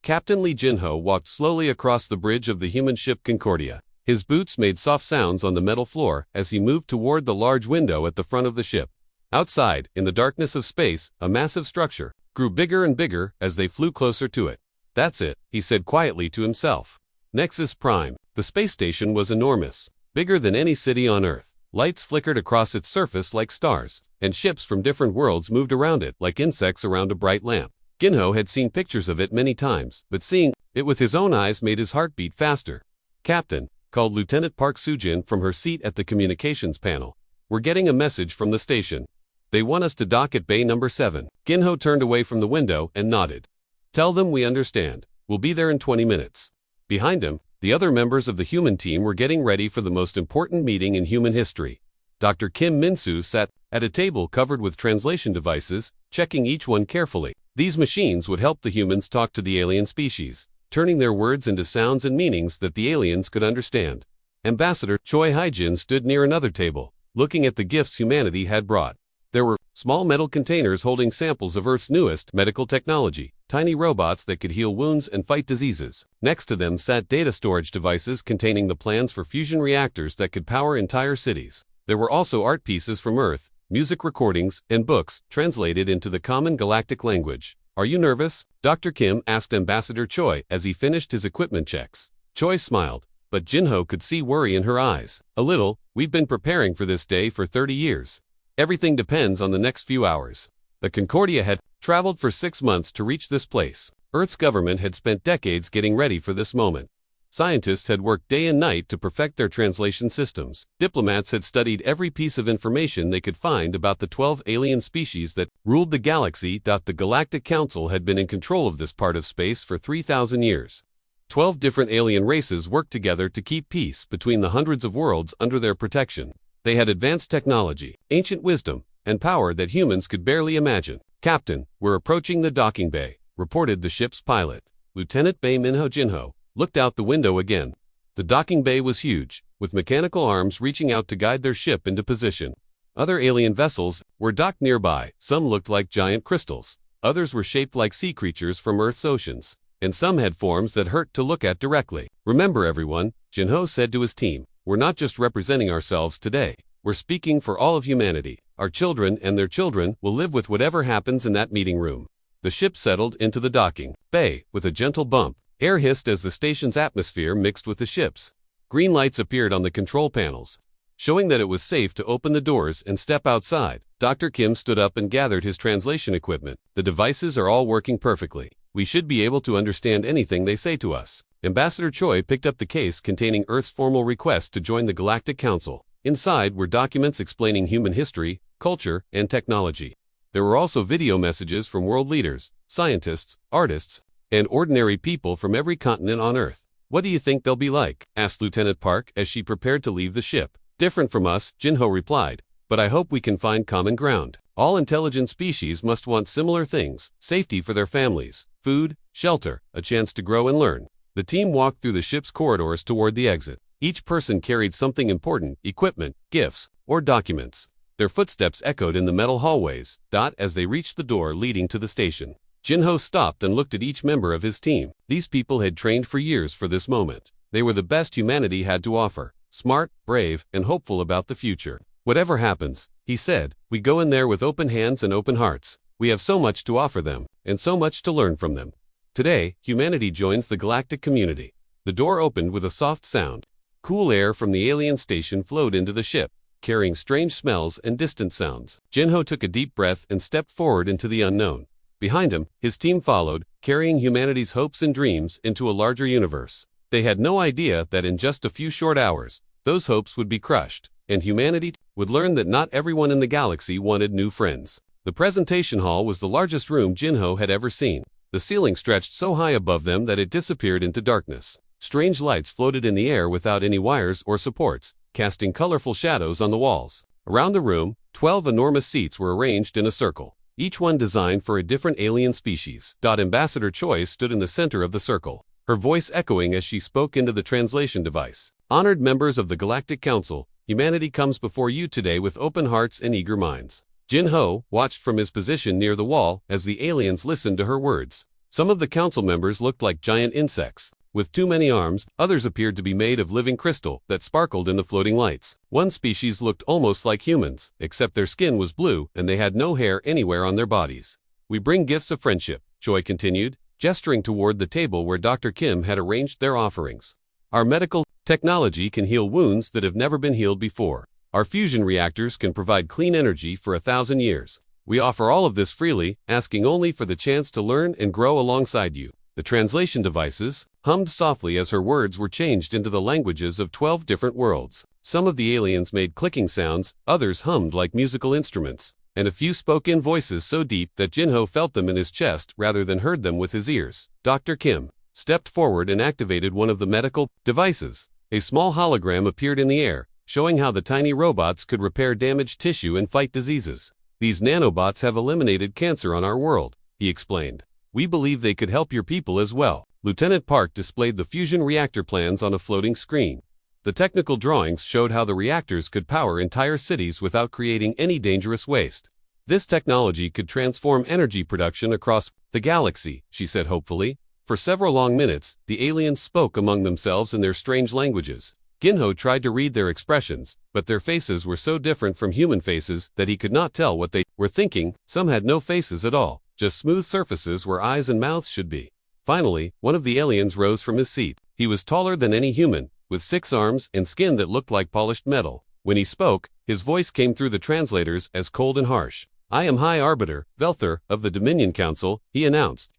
Captain Lee Jinho walked slowly across the bridge of the human ship Concordia. His boots made soft sounds on the metal floor as he moved toward the large window at the front of the ship. Outside, in the darkness of space, a massive structure grew bigger and bigger as they flew closer to it. "That's it," he said quietly to himself. Nexus Prime. The space station was enormous, bigger than any city on Earth. Lights flickered across its surface like stars, and ships from different worlds moved around it like insects around a bright lamp. Jinho had seen pictures of it many times, but seeing it with his own eyes made his heart beat faster. "Captain," called Lieutenant Park Sujin from her seat at the communications panel. "We're getting a message from the station. They want us to dock at bay number 7. Jinho turned away from the window and nodded. "Tell them we understand. We'll be there in 20 minutes. Behind him, the other members of the human team were getting ready for the most important meeting in human history. Dr. Kim Min-soo sat at a table covered with translation devices, checking each one carefully. These machines would help the humans talk to the alien species, turning their words into sounds and meanings that the aliens could understand. Ambassador Choi Haijin stood near another table, looking at the gifts humanity had brought. There were small metal containers holding samples of Earth's newest medical technology, tiny robots that could heal wounds and fight diseases. Next to them sat data storage devices containing the plans for fusion reactors that could power entire cities. There were also art pieces from Earth, music recordings, and books translated into the common galactic language. "Are you nervous?" Dr. Kim asked Ambassador Choi as he finished his equipment checks. Choi smiled, but Jinho could see worry in her eyes. "A little. We've been preparing for this day for 30 years. Everything depends on the next few hours." The Concordia had traveled for 6 months to reach this place. Earth's government had spent decades getting ready for this moment. Scientists had worked day and night to perfect their translation systems. Diplomats had studied every piece of information they could find about the 12 alien species that ruled the galaxy. The Galactic Council had been in control of this part of space for 3,000 years. 12 different alien races worked together to keep peace between the hundreds of worlds under their protection. They had advanced technology, ancient wisdom, and power that humans could barely imagine. "Captain, we're approaching the docking bay," reported the ship's pilot. Lieutenant Bae Minho Jinho looked out the window again. The docking bay was huge, with mechanical arms reaching out to guide their ship into position. Other alien vessels were docked nearby. Some looked like giant crystals. Others were shaped like sea creatures from Earth's oceans. And some had forms that hurt to look at directly. "Remember everyone," Jinho said to his team, "we're not just representing ourselves today. We're speaking for all of humanity. Our children and their children will live with whatever happens in that meeting room." The ship settled into the docking bay with a gentle bump. Air hissed as the station's atmosphere mixed with the ship's. Green lights appeared on the control panels, showing that it was safe to open the doors and step outside. Dr. Kim stood up and gathered his translation equipment. "The devices are all working perfectly. We should be able to understand anything they say to us." Ambassador Choi picked up the case containing Earth's formal request to join the Galactic Council. Inside were documents explaining human history, culture, and technology. There were also video messages from world leaders, scientists, artists, and ordinary people from every continent on Earth. "What do you think they'll be like?" asked Lieutenant Park as she prepared to leave the ship. "Different from us," Jinho replied, "but I hope we can find common ground. All intelligent species must want similar things: safety for their families, food, shelter, a chance to grow and learn." The team walked through the ship's corridors toward the exit. Each person carried something important: equipment, gifts, or documents. Their footsteps echoed in the metal hallways, as they reached the door leading to the station. Jinho stopped and looked at each member of his team. These people had trained for years for this moment. They were the best humanity had to offer: smart, brave, and hopeful about the future. "Whatever happens," he said, "we go in there with open hands and open hearts. We have so much to offer them, and so much to learn from them." Today, humanity joins the galactic community. The door opened with a soft sound. Cool air from the alien station flowed into the ship, carrying strange smells and distant sounds. Jinho took a deep breath and stepped forward into the unknown. Behind him, his team followed, carrying humanity's hopes and dreams into a larger universe. They had no idea that in just a few short hours, those hopes would be crushed, and humanity would learn that not everyone in the galaxy wanted new friends. The presentation hall was the largest room Jinho had ever seen. The ceiling stretched so high above them that it disappeared into darkness. Strange lights floated in the air without any wires or supports, casting colorful shadows on the walls. Around the room, 12 enormous seats were arranged in a circle, each one designed for a different alien species. Ambassador Choi stood in the center of the circle, her voice echoing as she spoke into the translation device. "Honored members of the Galactic Council, humanity comes before you today with open hearts and eager minds." Jinho watched from his position near the wall as the aliens listened to her words. Some of the council members looked like giant insects. With too many arms, others appeared to be made of living crystal that sparkled in the floating lights. One species looked almost like humans, except their skin was blue and they had no hair anywhere on their bodies. "We bring gifts of friendship," Joy continued, gesturing toward the table where Dr. Kim had arranged their offerings. "Our medical technology can heal wounds that have never been healed before. Our fusion reactors can provide clean energy for 1,000 years. We offer all of this freely, asking only for the chance to learn and grow alongside you." The translation devices hummed softly as her words were changed into the languages of 12 different worlds. Some of the aliens made clicking sounds, others hummed like musical instruments, and a few spoke in voices so deep that Jinho felt them in his chest rather than heard them with his ears. Dr. Kim stepped forward and activated one of the medical devices. A small hologram appeared in the air, showing how the tiny robots could repair damaged tissue and fight diseases. "These nanobots have eliminated cancer on our world," he explained. "We believe they could help your people as well." Lieutenant Park displayed the fusion reactor plans on a floating screen. The technical drawings showed how the reactors could power entire cities without creating any dangerous waste. "This technology could transform energy production across the galaxy," she said hopefully. For several long minutes, the aliens spoke among themselves in their strange languages. Ginho tried to read their expressions, but their faces were so different from human faces that he could not tell what they were thinking. Some had no faces at all, just smooth surfaces where eyes and mouths should be. Finally, one of the aliens rose from his seat. He was taller than any human, with 6 arms and skin that looked like polished metal. When he spoke, his voice came through the translators as cold and harsh. "I am High Arbiter Velthor of the Dominion Council," he announced.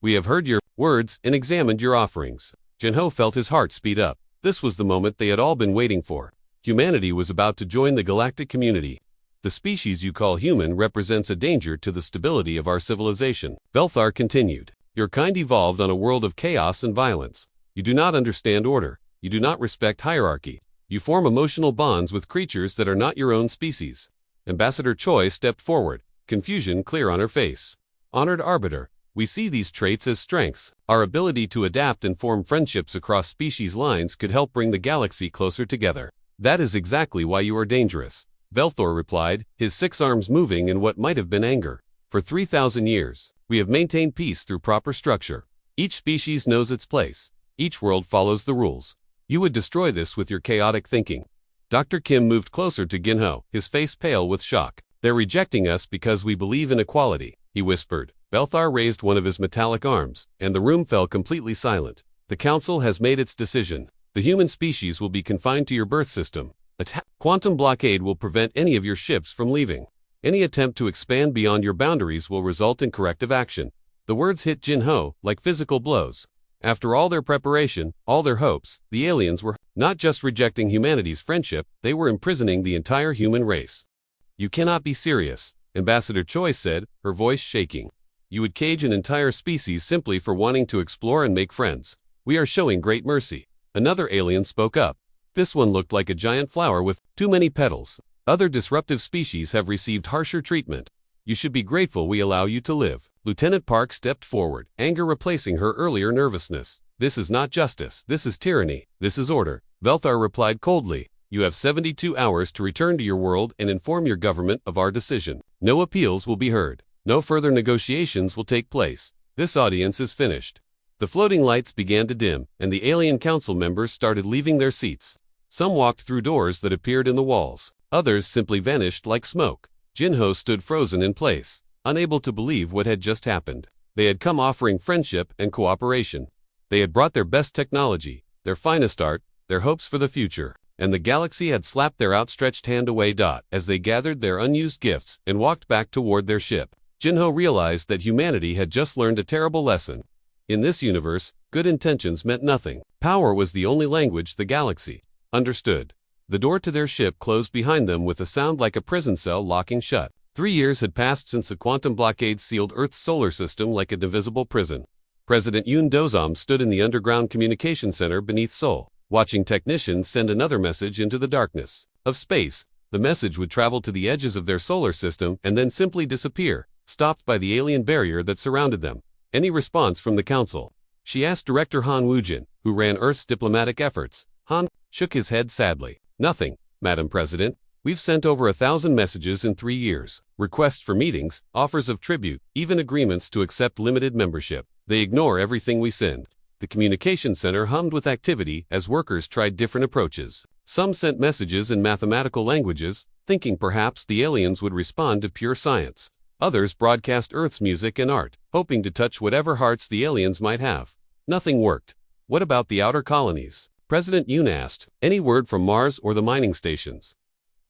"We have heard your words and examined your offerings." Jinho felt his heart speed up. This was the moment they had all been waiting for. Humanity was about to join the galactic community. "The species you call human represents a danger to the stability of our civilization," Velthar continued. "Your kind evolved on a world of chaos and violence. You do not understand order. You do not respect hierarchy. You form emotional bonds with creatures that are not your own species." Ambassador Choi stepped forward, confusion clear on her face. "Honored Arbiter, we see these traits as strengths. Our ability to adapt and form friendships across species lines could help bring the galaxy closer together. That is exactly why you are dangerous," Velthor replied, his 6 arms moving in what might have been anger. "For 3,000 years, we have maintained peace through proper structure. Each species knows its place. Each world follows the rules. You would destroy this with your chaotic thinking." Dr. Kim moved closer to Ginho, his face pale with shock. "They're rejecting us because we believe in equality," he whispered. Velthar raised one of his metallic arms, and the room fell completely silent. "The Council has made its decision. The human species will be confined to your birth system. A quantum blockade will prevent any of your ships from leaving. Any attempt to expand beyond your boundaries will result in corrective action." The words hit Jinho like physical blows. After all their preparation, all their hopes, the aliens were not just rejecting humanity's friendship, they were imprisoning the entire human race. "You cannot be serious," Ambassador Choi said, her voice shaking. "You would cage an entire species simply for wanting to explore and make friends. We are showing great mercy." Another alien spoke up. This one looked like a giant flower with too many petals. "Other disruptive species have received harsher treatment. You should be grateful we allow you to live." Lieutenant Park stepped forward, anger replacing her earlier nervousness. "This is not justice. This is tyranny. This is order." Velthar replied coldly. "You have 72 hours to return to your world and inform your government of our decision. No appeals will be heard. No further negotiations will take place. This audience is finished." The floating lights began to dim, and the alien council members started leaving their seats. Some walked through doors that appeared in the walls. Others simply vanished like smoke. Jinho stood frozen in place, unable to believe what had just happened. They had come offering friendship and cooperation. They had brought their best technology, their finest art, their hopes for the future, and the galaxy had slapped their outstretched hand away. As they gathered their unused gifts and walked back toward their ship, Jinho realized that humanity had just learned a terrible lesson. In this universe, good intentions meant nothing. Power was the only language the galaxy understood. The door to their ship closed behind them with a sound like a prison cell locking shut. 3 years had passed since the quantum blockade sealed Earth's solar system like a divisible prison. President Yoon Dozam stood in the underground communication center beneath Seoul, watching technicians send another message into the darkness of space. The message would travel to the edges of their solar system and then simply disappear, stopped by the alien barrier that surrounded them. Any response from the council? She asked Director Han Woojin, who ran Earth's diplomatic efforts. Han shook his head sadly. "Nothing, Madam President. We've sent over 1,000 messages in 3 years. Requests for meetings, offers of tribute, even agreements to accept limited membership. They ignore everything we send. The communication center hummed with activity as workers tried different approaches. Some sent messages in mathematical languages, thinking perhaps the aliens would respond to pure science. Others broadcast Earth's music and art, hoping to touch whatever hearts the aliens might have. Nothing worked. What about the outer colonies? President Yoon asked. Any word from Mars or the mining stations?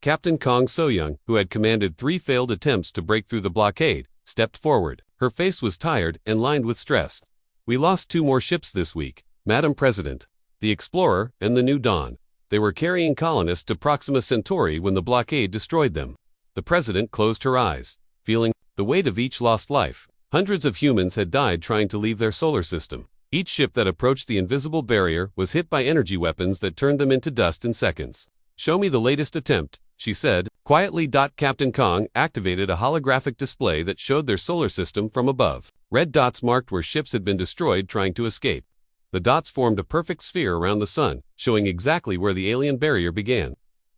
Captain Kong So-young, who had commanded 3 failed attempts to break through the blockade, stepped forward. Her face was tired and lined with stress. We lost 2 more ships this week, Madam President. The Explorer and the New Dawn. They were carrying colonists to Proxima Centauri when the blockade destroyed them. The president closed her eyes, feeling the weight of each lost life. Hundreds of humans had died trying to leave their solar system. Each ship that approached the invisible barrier was hit by energy weapons that turned them into dust in seconds. Show me the latest attempt, she said, quietly. Captain Kong activated a holographic display that showed their solar system from above. Red dots marked where ships had been destroyed trying to escape. The dots formed a perfect sphere around the sun, showing exactly where the alien barrier began.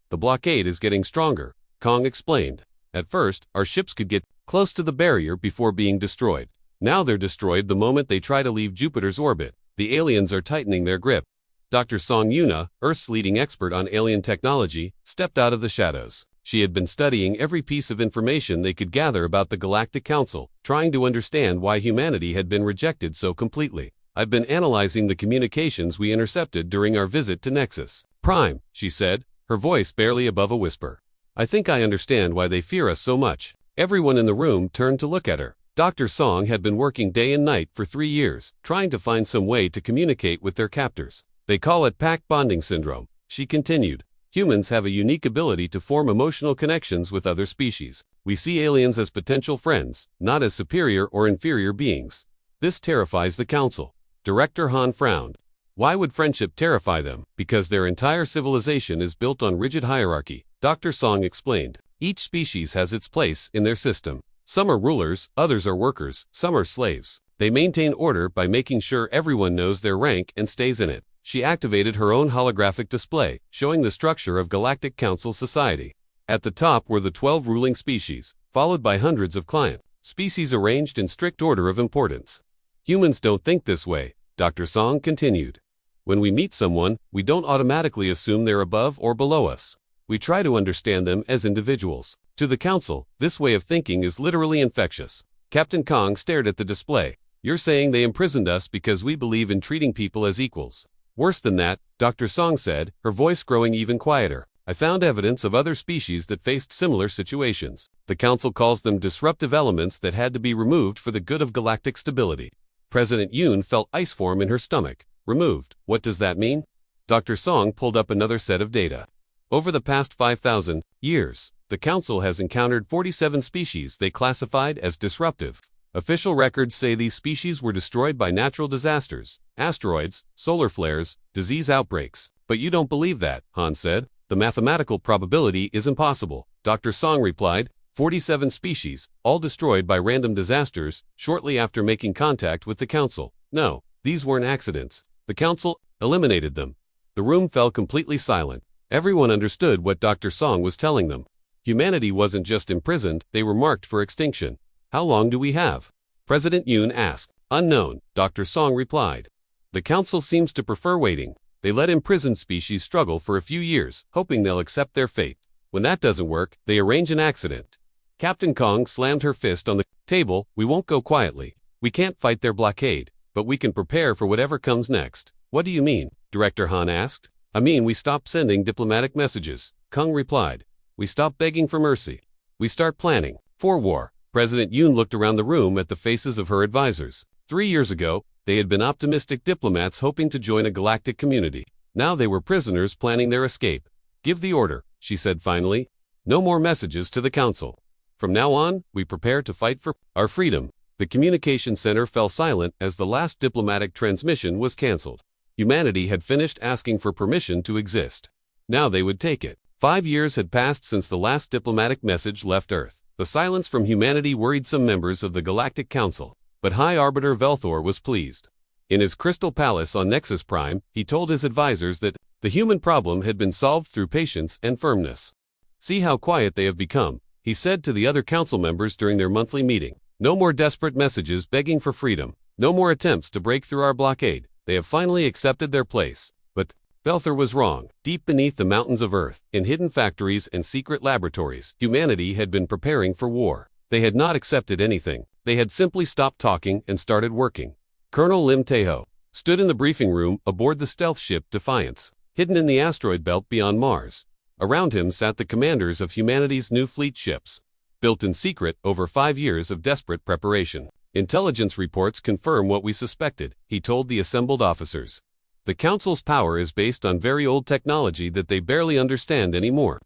The blockade is getting stronger, Kong explained. At first, our ships could get close to the barrier before being destroyed. Now they're destroyed the moment they try to leave Jupiter's orbit. The aliens are tightening their grip. Dr. Song Yuna, Earth's leading expert on alien technology, stepped out of the shadows. She had been studying every piece of information they could gather about the Galactic Council, trying to understand why humanity had been rejected so completely. I've been analyzing the communications we intercepted during our visit to Nexus Prime, she said, her voice barely above a whisper. I think I understand why they fear us so much. Everyone in the room turned to look at her. Dr. Song had been working day and night for 3 years, trying to find some way to communicate with their captors. They call it pack bonding syndrome, she continued. Humans have a unique ability to form emotional connections with other species. We see aliens as potential friends, not as superior or inferior beings. This terrifies the Council. Director Han frowned. Why would friendship terrify them? Because their entire civilization is built on rigid hierarchy, Dr. Song explained. Each species has its place in their system. Some are rulers, others are workers, some are slaves. They maintain order by making sure everyone knows their rank and stays in it. She activated her own holographic display, showing the structure of Galactic Council society. At the top were the 12 ruling species, followed by hundreds of client species arranged in strict order of importance. Humans don't think this way, Dr. Song continued. When we meet someone, we don't automatically assume they're above or below us. We try to understand them as individuals. To the Council, this way of thinking is literally infectious. Captain Kong stared at the display. You're saying they imprisoned us because we believe in treating people as equals. Worse than that, Dr. Song said, her voice growing even quieter. I found evidence of other species that faced similar situations. The Council calls them disruptive elements that had to be removed for the good of galactic stability. President Yoon felt ice form in her stomach. Removed. What does that mean? Dr. Song pulled up another set of data. Over the past 5,000 years, the Council has encountered 47 species they classified as disruptive. Official records say these species were destroyed by natural disasters, asteroids, solar flares, disease outbreaks. But you don't believe that, Han said. The mathematical probability is impossible, Dr. Song replied. 47 species, all destroyed by random disasters, shortly after making contact with the Council. No, these weren't accidents. The Council eliminated them. The room fell completely silent. Everyone understood what Dr. Song was telling them. Humanity wasn't just imprisoned, they were marked for extinction. How long do we have? President Yoon asked. Unknown, Dr. Song replied. The Council seems to prefer waiting. They let imprisoned species struggle for a few years, hoping they'll accept their fate. When that doesn't work, they arrange an accident. Captain Kong slammed her fist on the table. We won't go quietly. We can't fight their blockade, but we can prepare for whatever comes next. What do you mean? Director Han asked. I mean we stop sending diplomatic messages, Kong replied. We stop begging for mercy. We start planning for war. President Yoon looked around the room at the faces of her advisors. 3 years ago, they had been optimistic diplomats hoping to join a galactic community. Now they were prisoners planning their escape. Give the order, she said finally. No more messages to the Council. From now on, we prepare to fight for our freedom. The communication center fell silent as the last diplomatic transmission was canceled. Humanity had finished asking for permission to exist. Now they would take it. 5 years had passed since the last diplomatic message left Earth. The silence from humanity worried some members of the Galactic Council, but High Arbiter Velthor was pleased. In his Crystal Palace on Nexus Prime, he told his advisors that the human problem had been solved through patience and firmness. See how quiet they have become, he said to the other council members during their monthly meeting. No more desperate messages begging for freedom. No more attempts to break through our blockade. They have finally accepted their place. But Belther was wrong. Deep beneath the mountains of Earth, in hidden factories and secret laboratories, humanity had been preparing for war. They had not accepted anything. They had simply stopped talking and started working. Colonel Lim Teho stood in the briefing room aboard the stealth ship Defiance, hidden in the asteroid belt beyond Mars. Around him sat the commanders of humanity's new fleet ships, built in secret over 5 years of desperate preparation. Intelligence reports confirm what we suspected, he told the assembled officers. The Council's power is based on very old technology that they barely understand anymore.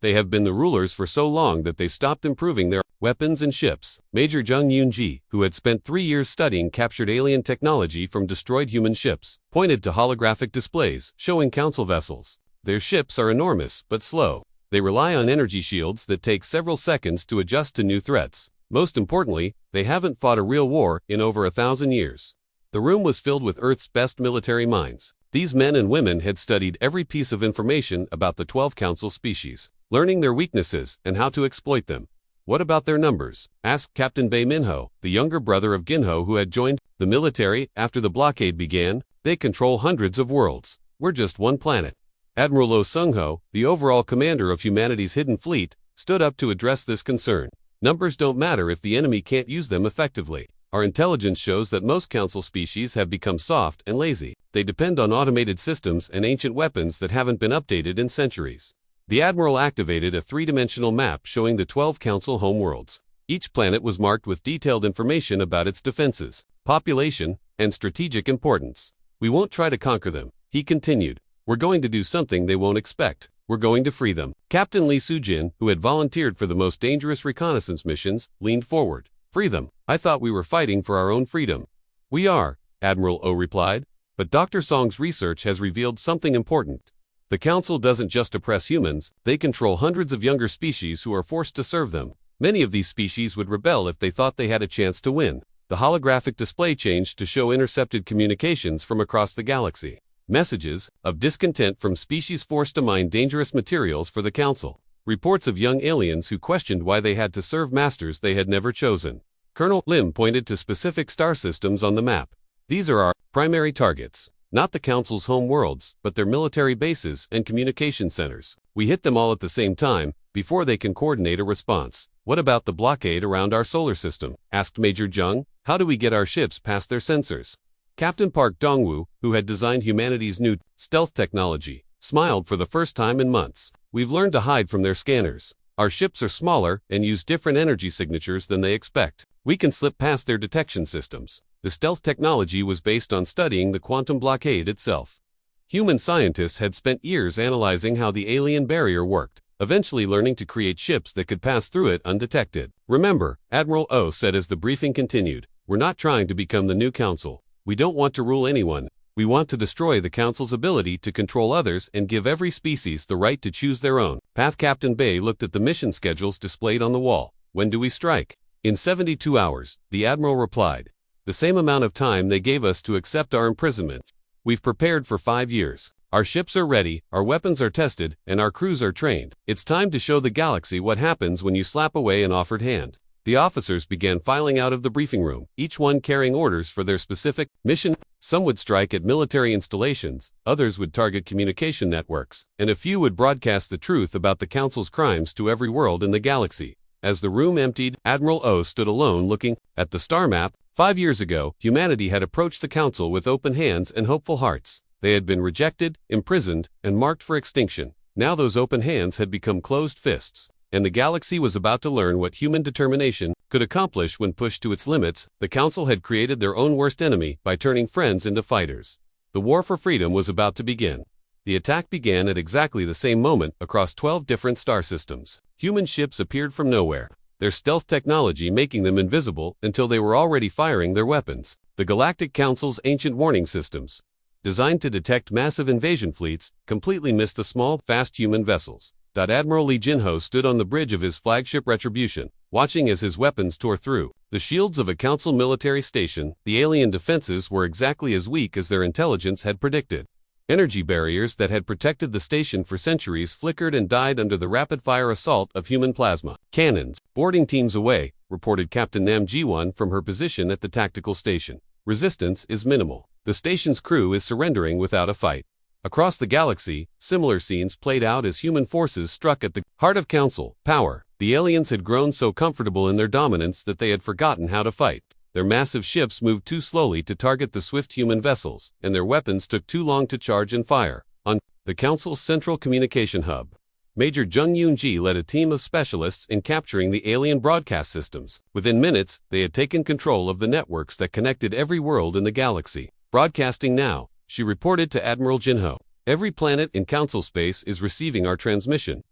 They have been the rulers for so long that they stopped improving their weapons and ships. Major Zheng Yunji, who had spent 3 years studying captured alien technology from destroyed human ships, pointed to holographic displays showing Council vessels. Their ships are enormous but slow. They rely on energy shields that take several seconds to adjust to new threats. Most importantly, they haven't fought a real war in over 1,000 years. The room was filled with Earth's best military minds. These men and women had studied every piece of information about the 12 Council species, learning their weaknesses and how to exploit them. What about their numbers? Asked Captain Bei Minho, the younger brother of Ginho who had joined the military after the blockade began. They control hundreds of worlds. We're just one planet. Admiral Oh Sung-ho, the overall commander of humanity's hidden fleet, stood up to address this concern. Numbers don't matter if the enemy can't use them effectively. Our intelligence shows that most Council species have become soft and lazy. They depend on automated systems and ancient weapons that haven't been updated in centuries. The Admiral activated a 3-dimensional map showing the 12 Council homeworlds. Each planet was marked with detailed information about its defenses, population, and strategic importance. We won't try to conquer them, he continued. We're going to do something they won't expect. We're going to free them. Captain Lee Soo-jin, who had volunteered for the most dangerous reconnaissance missions, leaned forward. Free them. I thought we were fighting for our own freedom. We are, Admiral Oh replied. But Dr. Song's research has revealed something important. The Council doesn't just oppress humans, they control hundreds of younger species who are forced to serve them. Many of these species would rebel if they thought they had a chance to win. The holographic display changed to show intercepted communications from across the galaxy. Messages of discontent from species forced to mine dangerous materials for the Council. Reports of young aliens who questioned why they had to serve masters they had never chosen. Colonel Lim pointed to specific star systems on the map. These are our primary targets. Not the Council's home worlds, but their military bases and communication centers. We hit them all at the same time, before they can coordinate a response. What about the blockade around our solar system? Asked Major Zheng. How do we get our ships past their sensors? Captain Park Dongwoo, who had designed humanity's new stealth technology, smiled for the first time in months. We've learned to hide from their scanners. Our ships are smaller and use different energy signatures than they expect. We can slip past their detection systems. The stealth technology was based on studying the quantum blockade itself. Human scientists had spent years analyzing how the alien barrier worked, eventually learning to create ships that could pass through it undetected. Remember, Admiral Oh said as the briefing continued, we're not trying to become the new Council. We don't want to rule anyone. We want to destroy the Council's ability to control others and give every species the right to choose their own path. Captain Bei looked at the mission schedules displayed on the wall. When do we strike? In 72 hours, the Admiral replied. The same amount of time they gave us to accept our imprisonment. We've prepared for 5 years. Our ships are ready, our weapons are tested, and our crews are trained. It's time to show the galaxy what happens when you slap away an offered hand. The officers began filing out of the briefing room, each one carrying orders for their specific mission. Some would strike at military installations, others would target communication networks, and a few would broadcast the truth about the Council's crimes to every world in the galaxy. As the room emptied, Admiral Oh stood alone looking at the star map. 5 years ago, humanity had approached the Council with open hands and hopeful hearts. They had been rejected, imprisoned, and marked for extinction. Now those open hands had become closed fists, and the galaxy was about to learn what human determination could accomplish when pushed to its limits. The Council had created their own worst enemy by turning friends into fighters. The war for freedom was about to begin. The attack began at exactly the same moment across 12 different star systems. Human ships appeared from nowhere, their stealth technology making them invisible until they were already firing their weapons. The Galactic Council's ancient warning systems, designed to detect massive invasion fleets, completely missed the small, fast human vessels. Admiral Lee Jinho stood on the bridge of his flagship Retribution, watching as his weapons tore through the shields of a Council military station. The alien defenses were exactly as weak as their intelligence had predicted. Energy barriers that had protected the station for centuries flickered and died under the rapid-fire assault of human plasma cannons. Boarding teams away, reported Captain Nam Ji-won from her position at the tactical station. resistance is minimal. The station's crew is surrendering without a fight. Across the galaxy, similar scenes played out as human forces struck at the heart of Council power. The aliens had grown so comfortable in their dominance that they had forgotten how to fight. Their massive ships moved too slowly to target the swift human vessels, and their weapons took too long to charge and fire. On the Council's central communication hub, Major Jung Yoon-ji led a team of specialists in capturing the alien broadcast systems. Within minutes, they had taken control of the networks that connected every world in the galaxy. Broadcasting now, she reported to Admiral Jinho. Every planet in Council space is receiving our transmission.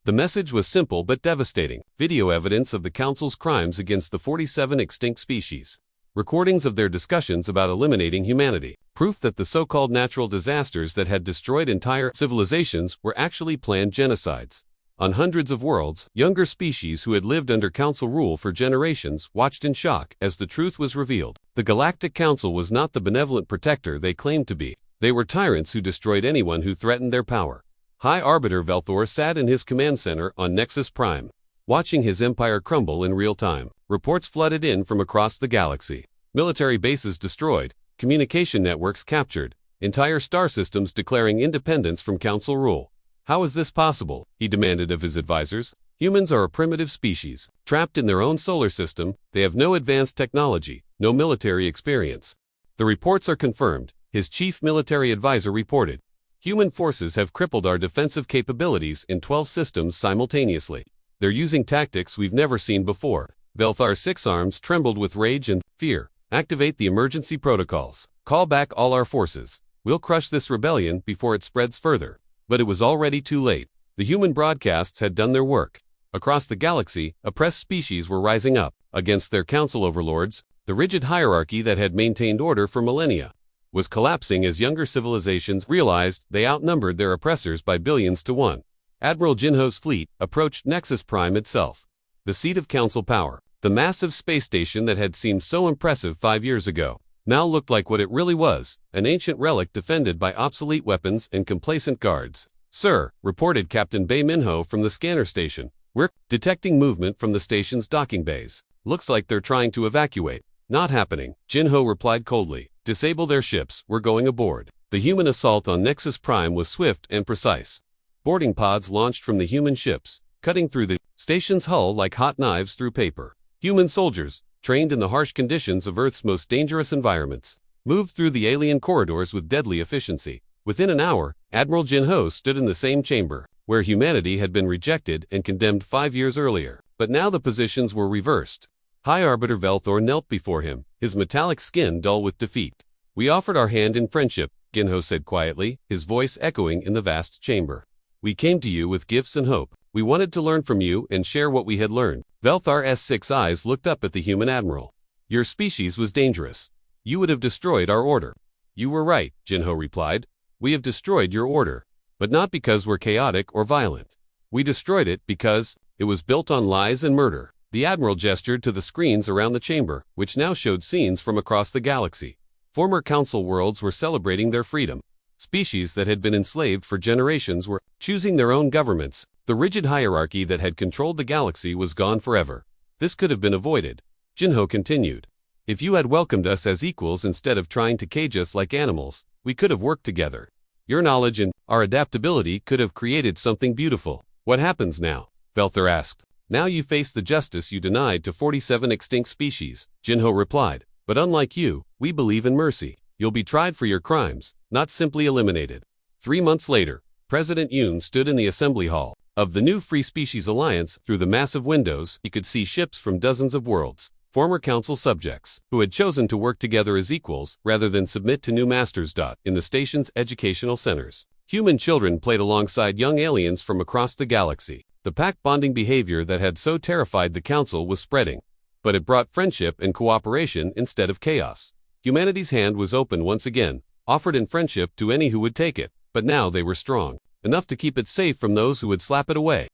The message was simple but devastating. Video evidence of the Council's crimes against the 47 extinct species. Recordings of their discussions about eliminating humanity. Proof that the so-called natural disasters that had destroyed entire civilizations were actually planned genocides. On hundreds of worlds, younger species who had lived under Council rule for generations watched in shock as the truth was revealed. The Galactic Council was not the benevolent protector they claimed to be. They were tyrants who destroyed anyone who threatened their power. High Arbiter Velthor sat in his command center on Nexus Prime, watching his empire crumble in real time. Reports flooded in from across the galaxy. Military bases destroyed, communication networks captured, entire star systems declaring independence from Council rule. How is this possible? He demanded of his advisors. Humans are a primitive species. Trapped in their own solar system, they have no advanced technology, no military experience. The reports are confirmed, his chief military advisor reported. Human forces have crippled our defensive capabilities in 12 systems simultaneously. They're using tactics we've never seen before. Velthar's 6 arms trembled with rage and fear. Activate the emergency protocols. Call back all our forces. We'll crush this rebellion before it spreads further. But it was already too late. The human broadcasts had done their work. Across the galaxy, oppressed species were rising up against their council overlords. The rigid hierarchy that had maintained order for millennia was collapsing as younger civilizations realized they outnumbered their oppressors by billions to one. Admiral Jinho's fleet approached Nexus Prime itself, the seat of Council power. The massive space station that had seemed so impressive 5 years ago now looked like what it really was, an ancient relic defended by obsolete weapons and complacent guards. Sir, reported Captain Bei Minho from the scanner station, we're detecting movement from the station's docking bays. Looks like they're trying to evacuate. Not happening, Jinho replied coldly. Disable their ships, we're going aboard. The human assault on Nexus Prime was swift and precise. Boarding pods launched from the human ships, cutting through the station's hull like hot knives through paper. Human soldiers, trained in the harsh conditions of Earth's most dangerous environments, moved through the alien corridors with deadly efficiency. Within an hour, Admiral Jinho stood in the same chamber, where humanity had been rejected and condemned 5 years earlier. But now the positions were reversed. High Arbiter Velthor knelt before him, his metallic skin dull with defeat. We offered our hand in friendship, Jinho said quietly, his voice echoing in the vast chamber. We came to you with gifts and hope. We wanted to learn from you and share what we had learned. Velthar's 6 eyes looked up at the human admiral. Your species was dangerous. You would have destroyed our order. You were right, Jinho replied. We have destroyed your order, but not because we're chaotic or violent. We destroyed it because it was built on lies and murder. The admiral gestured to the screens around the chamber, which now showed scenes from across the galaxy. Former council worlds were celebrating their freedom. Species that had been enslaved for generations were choosing their own governments. The rigid hierarchy that had controlled the galaxy was gone forever. This could have been avoided. Jinho continued. If you had welcomed us as equals instead of trying to cage us like animals, we could have worked together. Your knowledge and our adaptability could have created something beautiful. What happens now? Velthor asked. Now you face the justice you denied to 47 extinct species, Jinho replied. But unlike you, we believe in mercy. You'll be tried for your crimes, not simply eliminated. 3 months later, President Yoon stood in the assembly hall of the new Free Species Alliance. Through the massive windows, he could see ships from dozens of worlds, former council subjects, who had chosen to work together as equals rather than submit to new masters. In the station's educational centers, human children played alongside young aliens from across the galaxy. The pack-bonding behavior that had so terrified the council was spreading, but it brought friendship and cooperation instead of chaos. Humanity's hand was open once again, offered in friendship to any who would take it, but now they were strong enough to keep it safe from those who would slap it away.